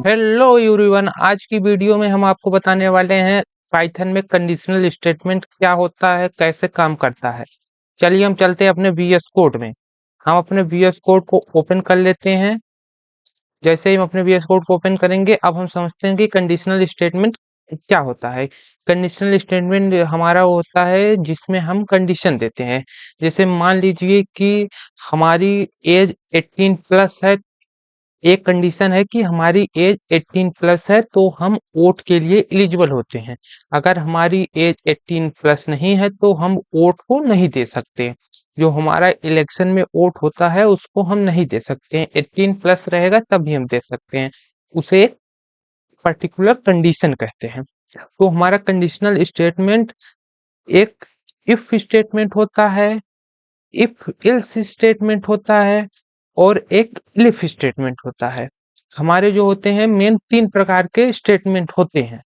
Hello everyone, आज की video में हम आपको बताने वाले हैं पाइथन में कंडीशनल स्टेटमेंट क्या होता है, कैसे काम करता है। चलिए हम चलते हैं अपने वीएस कोड में। हम अपने वीएस कोड को ओपन कर लेते हैं। जैसे ही हम अपने वीएस कोड को ओपन करेंगे, अब हम समझते हैं कि कंडीशनल स्टेटमेंट क्या होता है। कंडीशनल स्टेटमेंट हमारा होता है जिसमें हम कंडीशन देते हैं। जैसे मान लीजिए कि हमारी एज 18 प्लस है। एक कंडीशन है कि हमारी एज 18 प्लस है तो हम वोट के लिए एलिजिबल होते हैं। अगर हमारी एज 18 प्लस नहीं है तो हम वोट को नहीं दे सकते। जो हमारा इलेक्शन में वोट होता है उसको हम नहीं दे सकते हैं। 18 प्लस रहेगा तभी हम दे सकते हैं। उसे एक पर्टिकुलर कंडीशन कहते हैं। तो हमारा कंडीशनल स्टेटमेंट एक इफ स्टेटमेंट होता है, इफ इल्स स्टेटमेंट होता है और एक इफ स्टेटमेंट होता है। हमारे जो होते हैं मेन 3 प्रकार के स्टेटमेंट होते हैं।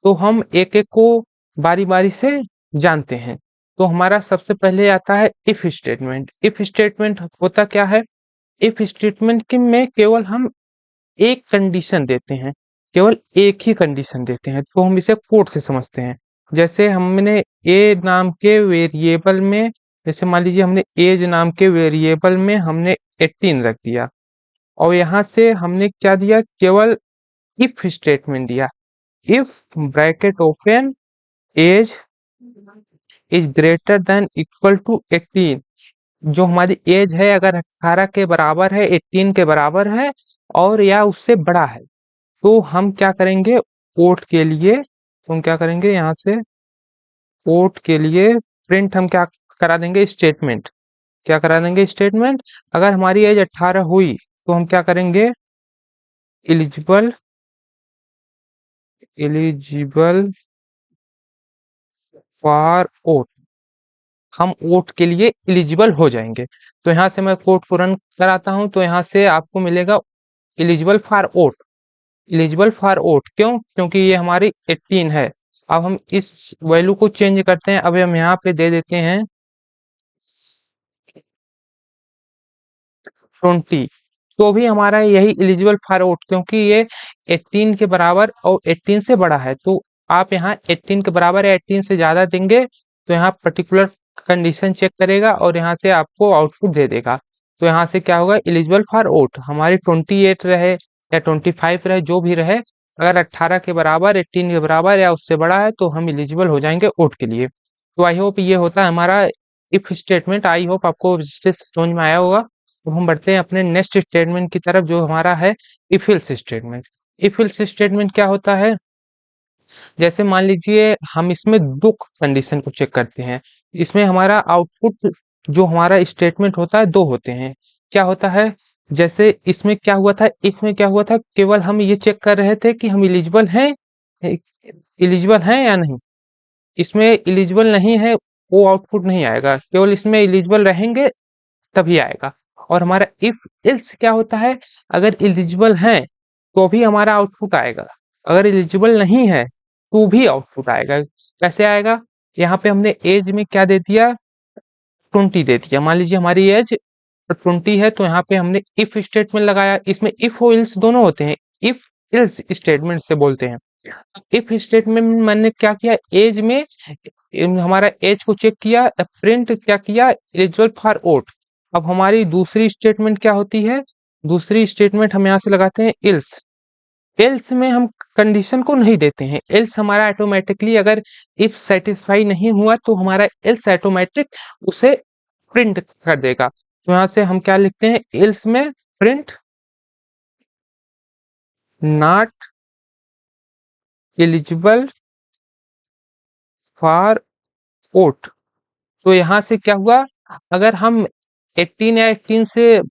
तो हम एक एक को बारी बारी से जानते हैं। तो हमारा सबसे पहले आता है इफ स्टेटमेंट। इफ स्टेटमेंट होता क्या है? इफ स्टेटमेंट के में केवल हम एक कंडीशन देते हैं, केवल एक ही कंडीशन देते हैं, तो हम इसे कोड से समझते हैं। जैसे हमने ए नाम के वेरिएबल में, जैसे मान लीजिए हमने एज नाम के वेरिएबल में हमने 18 रख दिया और यहाँ से हमने क्या दिया, केवल इफ स्टेटमेंट दिया। If bracket open age is greater than equal to 18, जो हमारी एज है अगर 18 के बराबर है, 18 के बराबर है और या उससे बड़ा है, तो हम क्या करेंगे कोट के लिए, तो हम क्या करेंगे यहाँ से कोट के लिए प्रिंट हम क्या करा देंगे, स्टेटमेंट। क्या करा देंगे, स्टेटमेंट। अगर हमारी एज 18 हुई तो हम क्या करेंगे, एलिजिबल, एलिजिबल फॉर वोट, हम वोट के लिए एलिजिबल हो जाएंगे। तो यहाँ से मैं कोड को रन कराता हूँ, तो यहाँ से आपको मिलेगा eligible for vote. Eligible for vote क्यों? क्योंकि ये हमारी 18 है। अब हम इस वैल्यू को चेंज करते हैं। अब हम यहाँ पे दे देते हैं 20, तो भी हमारा यही एलिजिबल फॉर वोट, क्योंकि ये 18 के बराबर और 18 से बड़ा है। तो आप यहाँ 18 के बराबर या 18 से ज्यादा देंगे तो यहाँ पर्टिकुलर कंडीशन चेक करेगा और यहाँ से आपको आउटपुट दे देगा। तो यहाँ से क्या होगा, एलिजिबल फॉर वोट हमारी 28 रहे या 25 रहे, जो भी रहे, अगर 18 के बराबर, 18 के बराबर या उससे बड़ा है तो हम एलिजिबल हो जाएंगे वोट के लिए। तो आई होप ये होता है हमारा इफ स्टेटमेंट। आई होप आपको इससे समझ में आया होगा। तो हम बढ़ते हैं अपने नेक्स्ट स्टेटमेंट की तरफ, जो हमारा है if else statement. If else statement क्या होता है? जैसे मान लीजिए हम इसमें दो कंडीशन को चेक करते हैं। इसमें हमारा आउटपुट, जो हमारा स्टेटमेंट होता है, दो होते हैं। क्या होता है, जैसे इसमें क्या हुआ था, इफ में क्या हुआ था, केवल हम ये चेक कर रहे थे कि हम एलिजिबल हैं, एलिजिबल हैं या नहीं। इसमें एलिजिबल नहीं है, वो आउटपुट नहीं आएगा, केवल इसमें एलिजिबल रहेंगे तभी आएगा। और हमारा इफ एल्स क्या होता है, अगर एलिजिबल है तो भी हमारा आउटपुट आएगा, अगर एलिजिबल नहीं है तो भी आउटपुट आएगा। कैसे आएगा, यहाँ पे हमने एज में क्या दे दिया, 20 दे दिया। मान लीजिए हमारी एज 20 है तो यहाँ पे हमने इफ स्टेटमेंट लगाया। इसमें इफ और एल्स दोनों होते हैं। इफ एल्स स्टेटमेंट से बोलते हैं। इफ स्टेटमेंट में मैंने क्या किया, एज में हमारा एज को चेक किया, प्रिंट क्या किया, एलिजिबल फॉर वोट। अब हमारी दूसरी स्टेटमेंट क्या होती है, दूसरी स्टेटमेंट हम यहाँ से लगाते हैं एल्स। एल्स में हम कंडीशन को नहीं देते हैं। एल्स हमारा ऑटोमेटिकली, अगर इफ सेटिस्फाई नहीं हुआ तो हमारा एल्स ऑटोमेटिक उसे प्रिंट कर देगा। तो यहाँ से हम क्या लिखते हैं, एल्स में print not eligible for vote. तो यहाँ से क्या हुआ, अगर हम 18 या 18 से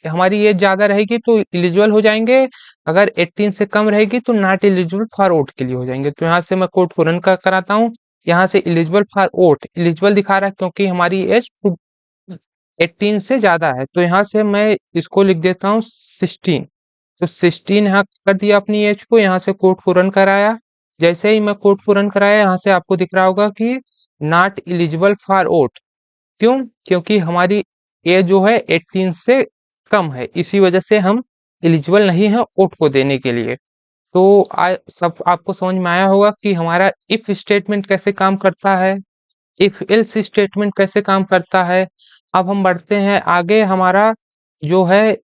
हमारी एज ज्यादा रहेगी तो एलिजिबल हो जाएंगे, अगर 18 से कम रहेगी तो नॉट एलिजिबल फॉर वोट के लिए हो जाएंगे। तो यहाँ से मैं कोड को रन कराता हूँ। यहाँ से एलिजिबल फॉर वोट, एलिजिबल दिखा रहा है क्योंकि हमारी एज 18 से ज्यादा है। तो यहाँ से मैं इसको लिख देता हूँ 16। तो 16 यहाँ कर दिया अपनी एज को। यहाँ से कोड को रन कराया। जैसे ही मैं कोड को रन कराया, यहाँ से आपको दिख रहा होगा कि नॉट एलिजिबल फॉर वोट। क्यों? क्योंकि हमारी एज जो है 18 से कम है, इसी वजह से हम एलिजिबल नहीं है वोट को देने के लिए। तो सब आपको समझ में आया होगा कि हमारा इफ स्टेटमेंट कैसे काम करता है, इफ एल्स स्टेटमेंट कैसे काम करता है। अब हम बढ़ते हैं आगे। हमारा जो है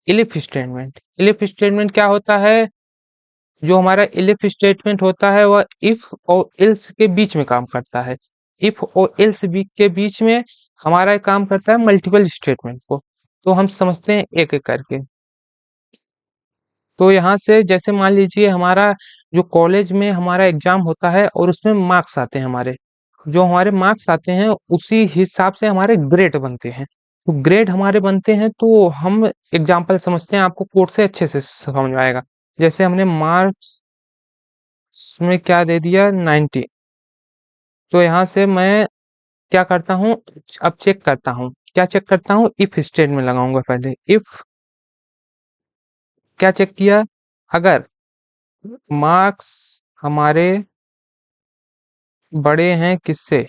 इलिफ स्टेटमेंट, इलिफ स्टेटमेंट क्या होता है? जो हमारा इलिफ स्टेटमेंट होता है वह इफ और एल्स के बीच में काम करता है। इफ और एल्स के बीच में हमारा काम करता है मल्टीपल स्टेटमेंट को। तो हम समझते हैं एक एक करके। तो यहाँ से जैसे मान लीजिए हमारा जो कॉलेज में हमारा एग्जाम होता है और उसमें मार्क्स आते हैं हमारे, जो हमारे मार्क्स आते हैं उसी हिसाब से हमारे ग्रेड बनते हैं। तो ग्रेड हमारे बनते हैं तो हम एग्जाम्पल समझते हैं, आपको कोड से अच्छे से समझ में आएगा। जैसे हमने मार्क्स में क्या दे दिया 90, तो यहाँ से मैं क्या करता हूँ, अब चेक करता हूँ। क्या चेक करता हूँ? इफ स्टेटमेंट लगाऊंगा पहले। इफ क्या चेक किया? अगर मार्क्स हमारे बड़े हैं किससे?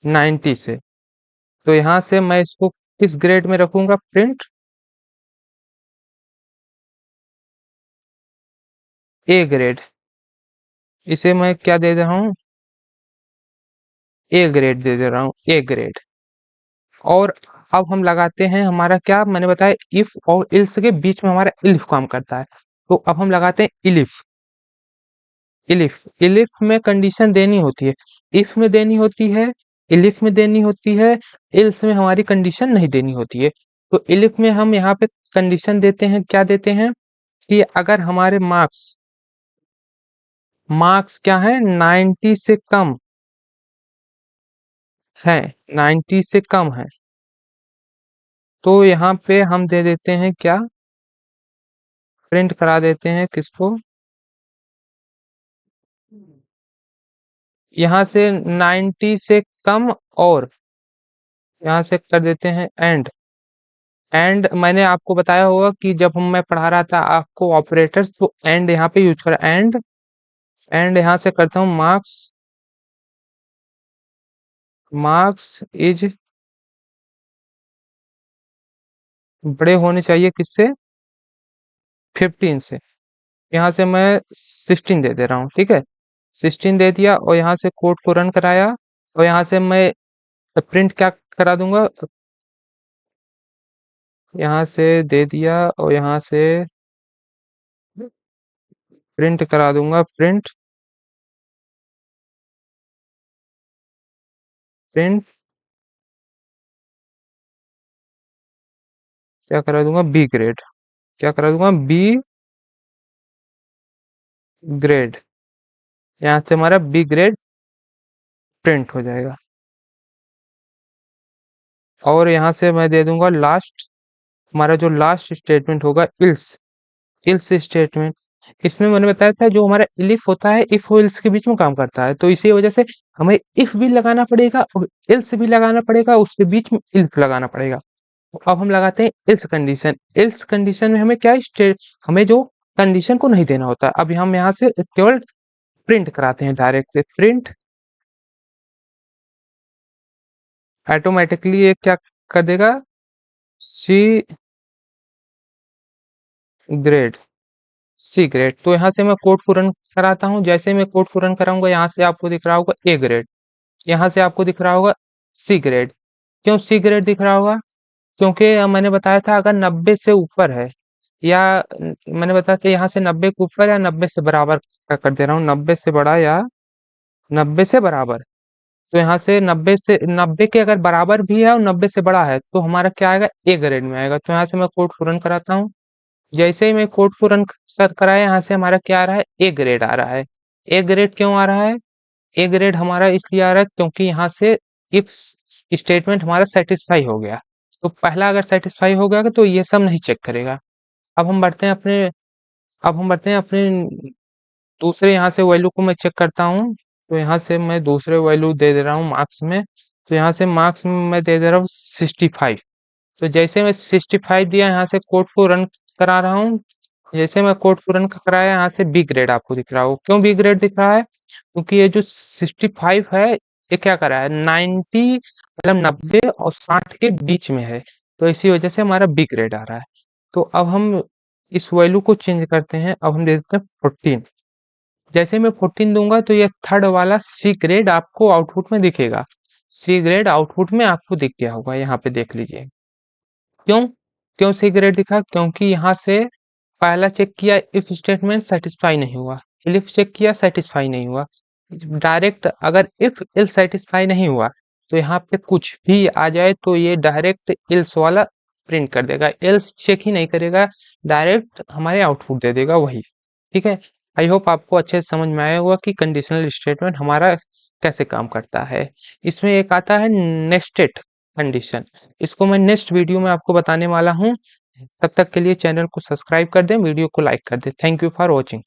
90 से। तो यहाँ से मैं इसको किस ग्रेड में रखूंगा? Print A grade. इसे मैं क्या दे रहा हूँ? ए ग्रेड दे दे रहा हूँ, ए ग्रेड। और अब हम लगाते हैं हमारा क्या मैंने बताया, इफ और इल्स के बीच में हमारा इलिफ काम करता है। तो अब हम लगाते हैं इलिफ। इलिफ, इलिफ में कंडीशन देनी होती है, इफ में देनी होती है, इलिफ में देनी होती है, इल्स में हमारी कंडीशन नहीं देनी होती है। तो इलिफ में हम यहाँ पे कंडीशन देते हैं, क्या देते हैं कि अगर हमारे मार्क्स, मार्क्स क्या है 90 से कम है, 90 से कम है, तो यहाँ पे हम दे देते हैं क्या, प्रिंट करा देते हैं किसको, यहाँ से 90 से कम, और यहाँ से कर देते हैं एंड। एंड मैंने आपको बताया होगा कि जब मैं पढ़ा रहा था आपको ऑपरेटर्स, तो एंड यहाँ पे यूज करा, एंड। एंड यहाँ से करता हूँ मार्क्स, मार्क्स इज बड़े होने चाहिए किससे? 15 से। यहाँ से मैं 16 दे दे रहा हूँ, ठीक है। 16 दे दिया और यहाँ से कोड को रन कराया, और यहाँ से मैं प्रिंट क्या करा दूंगा, यहाँ से दे दिया और यहाँ से प्रिंट करा दूंगा, प्रिंट, प्रिंट क्या करा दूंगा, बी ग्रेड। क्या करा दूंगा? B grade. यहाँ से हमारा बी ग्रेड प्रिंट हो जाएगा। और यहाँ से मैं दे दूंगा लास्ट, हमारा जो लास्ट स्टेटमेंट होगा इल्स, इल्स स्टेटमेंट। इसमें मैंने बताया था जो हमारा इलिफ होता है इफ और इल्स के बीच में काम करता है, तो इसी वजह से हमें इफ भी लगाना पड़ेगा और इल्स भी लगाना पड़ेगा, उसके बीच में इल्फ लगाना पड़ेगा। तो अब हम लगाते हैं इल्स कंडीशन। इल्स कंडीशन में हमें क्या स्टेट, हमें जो कंडीशन को नहीं देना होता, अभी हम यहाँ से केवल प्रिंट कराते हैं, डायरेक्ट प्रिंट। ऑटोमेटिकली ये क्या कर देगा, सी ग्रेड, सी ग्रेड। तो यहाँ से मैं कोड को रन कराता हूँ। जैसे मैं कोड को रन कराऊंगा यहाँ से आपको दिख रहा होगा ए ग्रेड, यहाँ से आपको दिख रहा होगा सी ग्रेड। क्यों सी ग्रेड दिख रहा होगा? क्योंकि मैंने बताया था अगर 90 से ऊपर है, या मैंने बताया था यहाँ से 90 के ऊपर या 90 से बराबर का कर दे रहा हूँ, 90 से बड़ा या 90 से बराबर। तो यहाँ से 90 से 90 के अगर बराबर भी है और 90 से बड़ा है तो हमारा क्या आएगा, ए ग्रेड में आएगा। तो यहाँ से मैं कोड को रन कराता हूँ। जैसे ही मैं कोड को रन कराया यहाँ से हमारा क्या आ रहा है, ए ग्रेड आ रहा है। ए ग्रेड क्यों आ रहा है? ए ग्रेड हमारा इसलिए आ रहा है क्योंकि यहाँ से इफ स्टेटमेंट हमारा सेटिस्फाई हो गया। तो पहला अगर सेटिस्फाई हो गया तो ये सब नहीं चेक करेगा। अब हम बढ़ते हैं अपने, अब हम बढ़ते हैं अपने दूसरे, यहाँ से वैल्यू को मैं चेक करता हूँ। तो यहाँ से मैं दूसरे वैल्यू दे दे रहा हूँ मार्क्स में। तो यहाँ से मार्क्स में मैं दे दे रहा हूँ 65। तो जैसे मैं 65 दिया, यहाँ से कोड को रन करा रहा हूँ। जैसे मैं कोड को रन कराया यहाँ से बी ग्रेड आपको दिख रहा हो। क्यों बी ग्रेड दिख रहा है? क्योंकि ये जो 65 है ये क्या कर रहा है, 90 मतलब 90 और 60 के बीच में है, तो इसी वजह से हमारा बी ग्रेड आ रहा है। तो अब हम इस वैल्यू को चेंज करते हैं। अब हम दे देते हैं 14। जैसे मैं 14 दूंगा तो ये थर्ड वाला सी ग्रेड आपको आउटपुट में दिखेगा। सी ग्रेड आउटपुट में आपको दिख गया होगा, यहाँ पे देख लीजिए। क्यों क्यों सी ग्रेड दिखा? क्योंकि यहाँ से पहला चेक किया, इफ स्टेटमेंट सेटिस्फाई नहीं हुआ, इफ चेक किया सेटिस्फाई नहीं हुआ। डायरेक्ट अगर इफ इल सेटिस्फाई नहीं हुआ तो यहाँ पे कुछ भी आ जाए तो ये डायरेक्ट इल्स वाला प्रिंट कर देगा, एल्स चेक ही नहीं करेगा, डायरेक्ट हमारे आउटपुट दे देगा वही। ठीक है, आई होप आपको अच्छे से समझ में आया होगा कि कंडीशनल स्टेटमेंट हमारा कैसे काम करता है। इसमें एक आता है नेस्टेड कंडीशन, इसको मैं नेक्स्ट वीडियो में आपको बताने वाला हूँ। तब तक के लिए चैनल को सब्सक्राइब कर दें, वीडियो को लाइक कर दें। Thank you for watching.